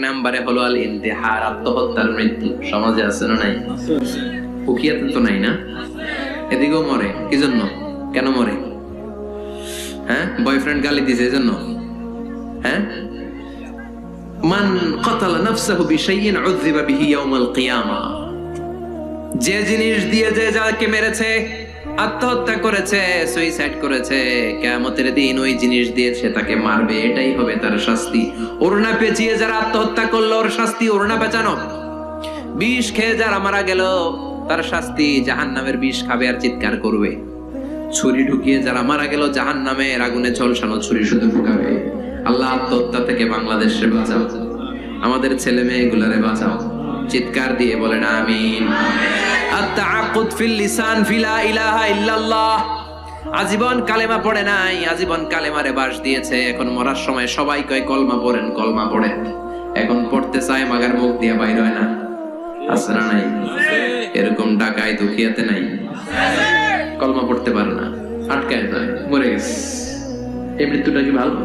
নম্বরে হলো আল ইন্তিহার, আত্মহত্যার মৃত্যু। সমাজে আছে না নাই? উকিয়াতে তো নাই না? এদিকেও মরে কি জন্য? কেন মরে? হ্যাঁ, বয়ফ্রেন্ড গালি দিয়েছে এজন্য? হ্যাঁ, মান ক্বাতালা নাফসাহু বিশাইইন উযযিবা বিহি ইয়াউমাল কিয়ামাহ। যে জিনিস দিয়ে যে যাকে মেরেছে, আত্মহত্যা করেছে, সুইসাইড করেছে, কিয়ামতের দিন ওই জিনিস দিয়ে সে তাকে মারবে, এটাই হবে তার শাস্তি। ওড়না পেঁচিয়ে যারা আত্মহত্যা করলো ওর শাস্তি ওড়না পেঁচানো। বিষ খেয়ে যারা মারা গেল তার শাস্তি জাহান্নামের বিষ খাবে আর চিৎকার করবে। ছুরি ঢুকিয়ে যারা মারা গেল জাহান্নামের আগুনে ঝলসানো ছুরি শুধু ঢুকাবে। আল্লাহ আত্মহত্যা থেকে বাংলাদেশে বাঁচাও, আমাদের ছেলে মেয়েগুলারে বাঁচাও। চিৎকার দিয়ে বলেন আমিন। আত-তাআক্কুদ ফিল লিসান ফিলা ইলাহা ইল্লাল্লাহ। আজীবন কালেমা পড়ে নাই, আজীবন কালেমারে বাস দিয়েছে, এখন মরার সময় সবাই কয় কলমা পড়েন, কলমা পড়েন। এখন পড়তে চায় মাগার মুখ দিয়ে বাইর হয় না। আছে না নাই? এরকম ডাকায় দুখিয়াতে নাই? কলমা পড়তে পারে না, আটকায় যায়, মরে গেছে। এই মৃত্যুটা কি ভালো?